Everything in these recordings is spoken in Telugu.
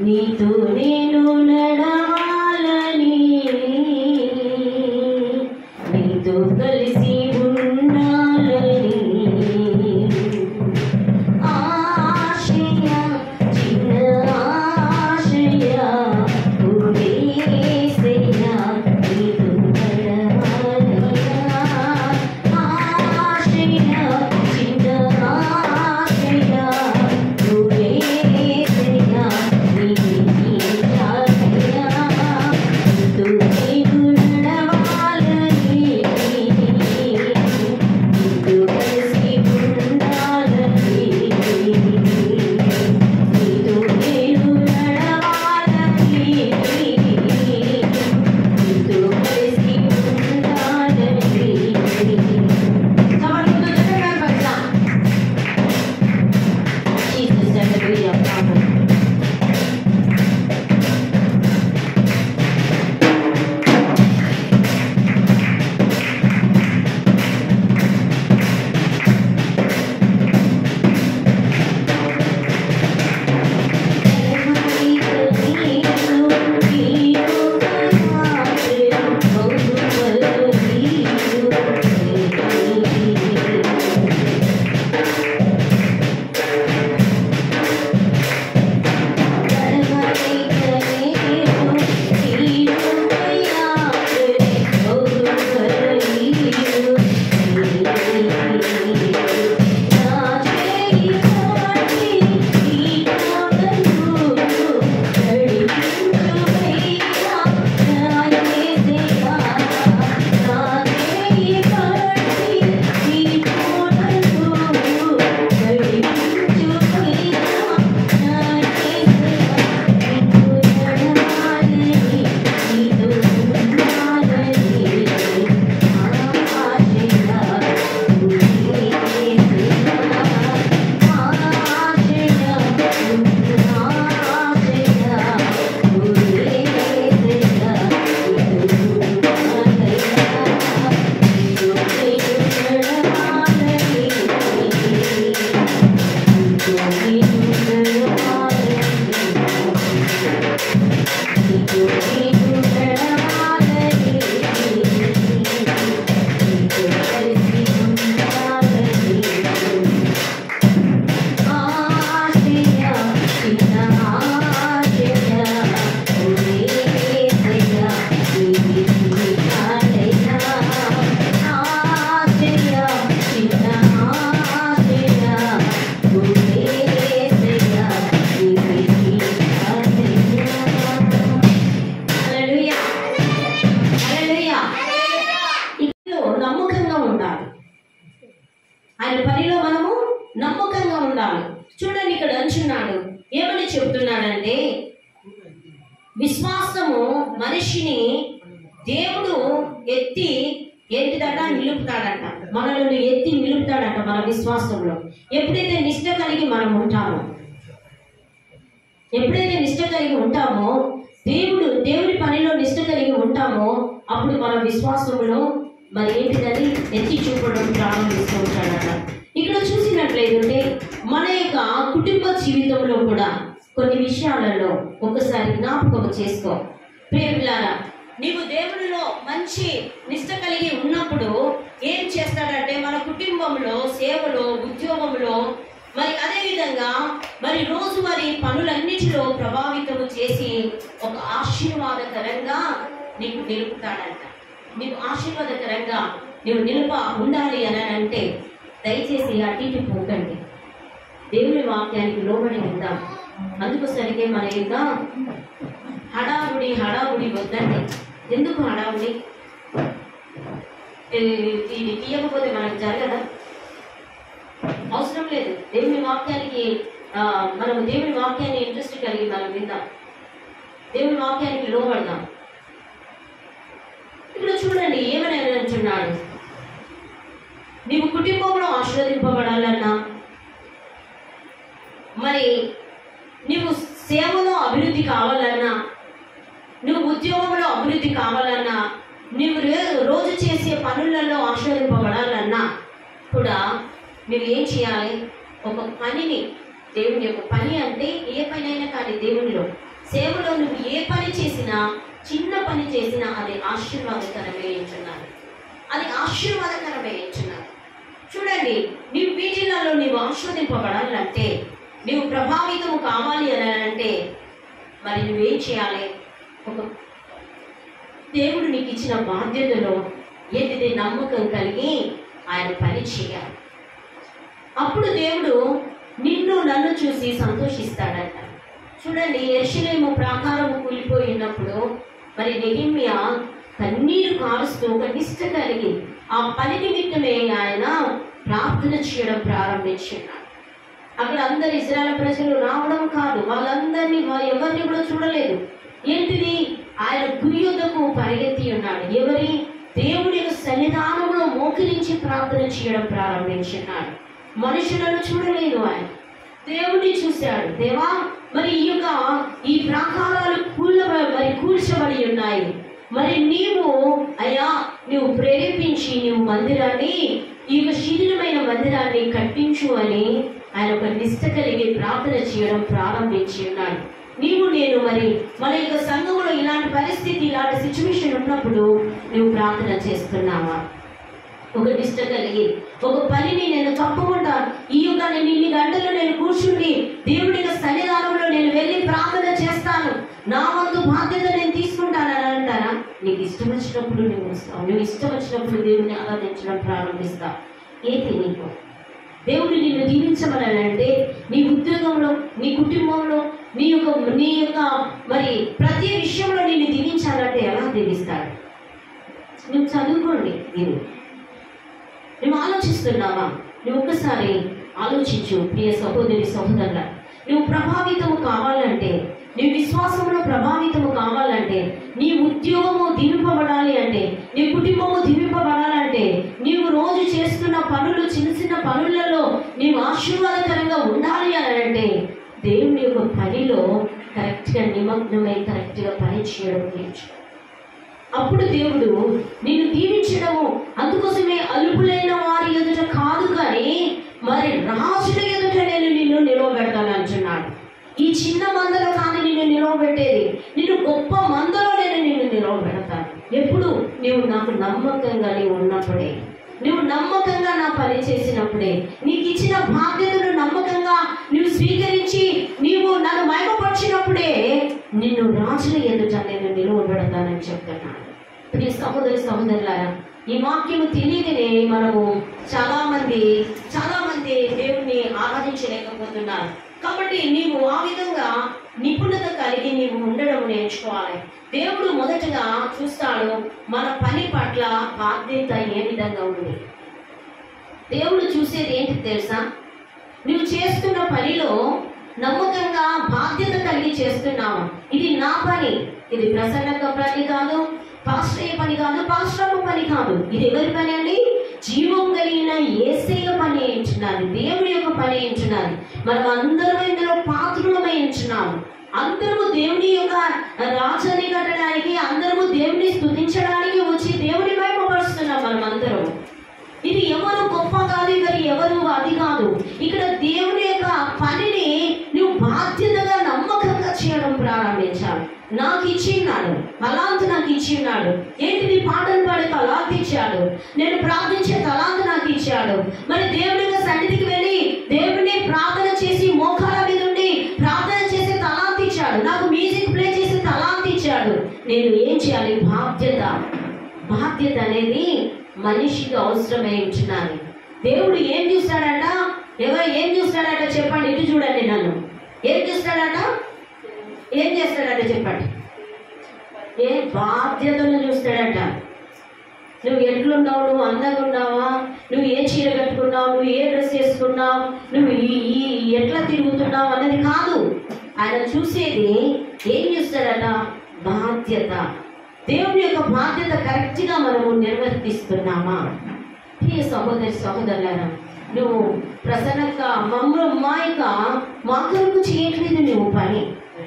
నీతో నేను నడవాలని, నీతో కలిసి ఉండాలని ఆశయ, చిన్న ఆశయ యేసయ్య, నీతో నడవాలని ఆశయ, చిన్న ఆశయ యేసయ్య, నీతో నేను నడవాలని, నీతో కలిసి ఉండాలని, నీతో నేను నడవాలని, నీతో కలిసి ఉండాలని. సమర్పణ జగన్ పట్ల జీసస్ హల్లెలూయా. నమ్మకంగా ఉండాలి. ఆయన పనిలో మనము నమ్మకంగా ఉండాలి. చూడండి, ఇక్కడ అంచున్నాడు, ఏమని చెబుతున్నాడంటే, విశ్వాసము మనిషిని దేవుడు ఎత్తి ఏంటిదట నిలుపుతాడట, మనల్ని ఎత్తి నిలుపుతాడట. మన విశ్వాసంలో ఎప్పుడైతే నిష్ట కలిగి మనం ఉంటామో, ఎప్పుడైతే నిష్ట కలిగి ఉంటామో, దేవుడి పనిలో నిష్ట కలిగి ఉంటామో, అప్పుడు మన విశ్వాసంలో మరి ఏంటిదని ఎత్తి చూపడం ప్రారంభిస్తూ ఉంటాడట. ఇక్కడ చూసినట్లయితే మన యొక్క కుటుంబ జీవితంలో కూడా కొన్ని విషయాలలో ఒకసారి జ్ఞాపకం చేసుకో. ప్రియులారా, నీవు దేవుడిలో మంచి నిష్ట కలిగి ఉన్నప్పుడు ఏం చేస్తాడంటే, మన కుటుంబంలో, సేవలో, ఉద్యోగంలో, మరి అదేవిధంగా మరి రోజువారీ పనులన్నిటిలో ప్రభావితం చేసి ఒక ఆశీర్వాదకరంగా నీకు నిలుపుతాడంట. నీకు ఆశీర్వాదకరంగా నీవు ఉండాలి అని అంటే దయచేసి అటు ఇటు పోకండి, దేవుని వాక్యానికి లోబడి ఉందాం. అందుకోసరికే మన యొక్క హడావుడి వద్దండి. ఎందుకు హడావుడి? ఇది తీయకపోతే మనకు జరగదా? అవసరం లేదు. దేవుని వాక్యానికి మనం దేవుని వాక్యాన్ని ఇంట్రెస్ట్ కలిగి మనం విందాం, దేవుని వాక్యానికి లోబడదాం. ఇప్పుడు చూడండి, ఏమని అంటున్నాడు, నీవు కుటుంబంలో ఆశీర్వదింపబడాలన్నా, మరి నీవు సేవలో అభివృద్ధి కావాలన్నా, నువ్వు ఉద్యోగంలో అభివృద్ధి కావాలన్నా, నువ్వు రోజు చేసే పనులలో ఆశీర్వదింపబడాలన్నా కూడా నువ్వు ఏం చేయాలి? ఒక పనిని దేవుని యొక్క పని అంటే ఏ పని అయినా కానీ దేవునిలో సేవలో నువ్వు ఏ పని చేసినా, చిన్న పని చేసినా అది ఆశీర్వాదకరమే ఎంచున్నారు. అది ఆశీర్వాదకరమే ఎంచున్నారు. చూడండి, నీవు వీటిలలో నీవు ఆస్వాదింపబడాలంటే, నీవు ప్రభావితము కావాలి అని అంటే మరి నువ్వేం చేయాలి? ఒక దేవుడు నీకు ఇచ్చిన బాధ్యతలో ఏంటిది? నమ్మకం కలిగి ఆయన పని చేయాలి. అప్పుడు దేవుడు నిన్ను నన్ను చూసి సంతోషిస్తాడంట. చూడండి, యెరూషలేము ప్రాకారము కూలిపోయినప్పుడు మరి నెహెమ్యా కన్నీరు కారుస్తూ ఒక నిష్ట కలిగి ఆ పని నిమిత్తమే ఆయన ప్రార్థన చేయడం ప్రారంభించున్నాడు. అక్కడ అందరు ఇశ్రాయేలు ప్రజలు రావడం కాదు, వాళ్ళందరినీ ఎవరిని కూడా చూడలేదు. ఏంటిది? ఆయన గురి యొద్దకు పరిగెత్తి ఉన్నాడు. ఎవరి? దేవుడి యొక్క సన్నిధానంలో మోకరించి ప్రార్థన చేయడం ప్రారంభించున్నాడు. మనుషులను చూడలేదు, ఆయన దేవుడిని చూశాడు. దేవా, మరి ఈ ప్రాకారాలు కూల్చబడి ఉన్నాయి, మరి నీవు అయ్యా నీవు ప్రేరేపించి నీవు మందిరాన్ని, ఈ శిథిలమైన మందిరాన్ని కట్టించు అని ఆయన ఒక నిష్ట కలిగి ప్రార్థన చేయడం ప్రారంభించి ఉన్నాడు. నీవు నేను మరి మన యొక్క సంఘంలో ఇలాంటి పరిస్థితి, ఇలాంటి సిచ్యువేషన్ ఉన్నప్పుడు నువ్వు ప్రార్థన చేస్తున్నావా? ఒక నిష్ట కలిగి ఒక పనిని నేను తప్పకుండా ఈ యొక్క ఇన్ని గంటలు నేను కూర్చుండి దేవుడి యొక్క సన్నిధానంలో నేను వెళ్ళి ప్రార్థన చేస్తాను, నా వంతు బాధ్యత నేను తీసుకుంటానని అంటారా? నీకు ఇష్టం వచ్చినప్పుడు నువ్వు వస్తావు, నువ్వు ఇష్టం వచ్చినప్పుడు దేవుడిని ఆరాధించడం ప్రారంభిస్తావు. ఏంటి నీకు దేవుడు నిన్ను దీవించమనంటే, నీ ఉద్యోగంలో, నీ కుటుంబంలో, నీ యొక్క మరి ప్రతి విషయంలో నిన్ను దీవించాలంటే ఎలా దీవిస్తాడు? నువ్వు చదువుకోండి. నువ్వు ఆలోచిస్తున్నావా? నువ్వు ఒక్కసారి ఆలోచించు ప్రియ సహోదరి సహోదరుల. నువ్వు ప్రభావితము కావాలంటే, నీ విశ్వాసంలో ప్రభావితము కావాలంటే, నీ ఉద్యోగము దీవింపబడాలి అంటే, నీ కుటుంబము దీవింపబడాలంటే, నీవు రోజు చేస్తున్న పనులు, చిన్న చిన్న పనులలో నీవు ఆశీర్వాదకరంగా ఉండాలి అని అంటే దేవుని యొక్క పనిలో కరెక్ట్గా నిమగ్నమై కరెక్ట్గా పని చేయడం నేర్చు. అప్పుడు దేవుడు నిన్ను దీవించడము, అందుకోసమే అలుపులైన వారి ఎదుట కాదు కానీ మరి రాజుల ఎదుట నేను నిన్ను నిలవబెడతాను అంటున్నాడు. ఈ చిన్న మందలో కాదు నిన్ను నిలవబెట్టేది, నిన్ను గొప్ప మందలో నేను నిన్ను నిలవబెడతాను. ఎప్పుడు? నీవు నాకు నమ్మకంగా నీవు ఉన్నప్పుడే, నువ్వు నమ్మకంగా నా పని చేసినప్పుడే, నీకు ఇచ్చిన బాధ్యతను నమ్మకంగా నువ్వు స్వీకరించి నీవు నన్ను మహిమపరిచినప్పుడే నిన్ను రాజుల ఎదుట నేను నిలవబెడతానని చెప్తున్నాను. ప్రియ సహోదరి సహోదరులారా, ఈ వాక్యము తెలియకనే మనము చాలా మంది దేవుణ్ణి ఆరాధించలేకపోతున్నారు. కాబట్టి నీవు ఆ విధంగా నిపుణత కలిగి నీవు ఉండడం నేర్చుకోవాలి. దేవుడు మొదటగా చూస్తాడు మన పని పట్ల బాధ్యత ఏ విధంగా ఉంది. దేవుడు చూసేది ఏంటి తెలుసా? నువ్వు చేస్తున్న పనిలో నమ్మకంగా బాధ్యత కలిగి చేస్తున్నావు. ఇది నా పని, ఇది ప్రసన్నక పని కాదు, పాస్టర్ పని కాదు, పాస్టర్ పని కాదు. ఇది ఎవరి పని అండి? జీవం కలిగిన యేసయ్య పని ఎంచున్నది, దేవుడి యొక్క పని ఎంచున్నది. మనం అందరం ఇందులో పాత్రులమై ఎంచున్నాము. అందరము దేవుని యొక్క రాజ్యాన్ని కట్టడానికి, అందరము దేవుని స్తుతించడానికి వచ్చి దేవుని మహిమపరుస్తున్నాం మనం అందరం. ఇది ఎవరు గొప్ప కాదు, ఎవరు అది కాదు. ఇక్కడ దేవుని యొక్క పనిని నువ్వు బాధ్యతగా నమ్మకంగా చేయడం ప్రారంభించాలి. నాకు ఇచ్చిన్నాడు తలాంతు, నాకు ఇచ్చిన్నాడు. ఏంటిది? పాటలు పాడే తలాంతు ఇచ్చాడు, నేను ప్రార్థించే తలాంతు నాకు ఇచ్చాడు. మరి దేవుని యొక్క సన్నిధికి వెళ్ళి దేవుని ప్రార్థన చేసి మోకాల మీద ఉండి ప్రార్థన చేసే తలాంతు ఇచ్చాడు, నాకు మ్యూజిక్ ప్లే చేసే తలాంతు ఇచ్చాడు. నేను ఏం చేయాలి? బాధ్యత అనేది మనిషికి అవసరమై ఉంటున్నాను. దేవుడు ఏం చూస్తాడట? ఏం చూస్తాడట చెప్పండి, ఇటు చూడండి నన్ను. ఏం చూస్తాడట? ఏం చేస్తాడట చెప్పండి? ఏ బాధ్యతను చూస్తాడట. నువ్వు ఎట్లున్నావు, నువ్వు అందంగా ఉన్నావా, నువ్వు ఏ చీర కట్టుకున్నావు, నువ్వు ఏ డ్రెస్ వేసుకున్నావు, నువ్వు ఎట్లా తిరుగుతున్నావు అన్నది కాదు. ఆయన చూసేది ఏం చూస్తాడట? బాధ్యత. దేవుని యొక్క బాధ్యత కరెక్ట్గా మనము నిర్వర్తిస్తున్నామా? ప్రియ సహోదరి సహోదరులారా, నువ్వు ప్రసన్నగా మా కొరకు చేయట్లేదు. నువ్వు పని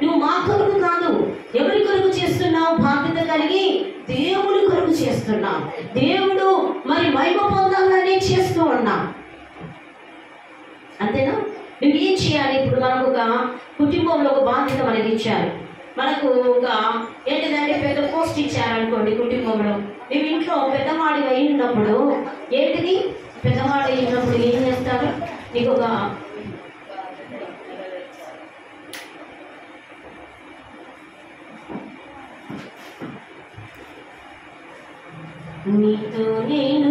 నువ్వు మా కొరకు కాదు, ఎవరి కొరకు చేస్తున్నావు? బాధ్యత కలిగి దేవుడి కొరకు చేస్తున్నావు. దేవుడు మరి మహిమ పొందాలని చేస్తూ ఉన్నావు. అంతేనా? నువ్వేం చేయాలి? ఇప్పుడు మనకు ఒక కుటుంబంలో ఒక బాధ్యత మనకి ఇచ్చారు. మనకు ఒక ఏంటిదంటే పెద్ద పోస్ట్ ఇచ్చారనుకోండి కుటుంబంలో. మేము ఇంట్లో పెద్దవాడి అయినప్పుడు ఏంటిది, పెద్దవాడు అయినప్పుడు ఏం చేస్తారు? నీకు ఒక నీతో నేను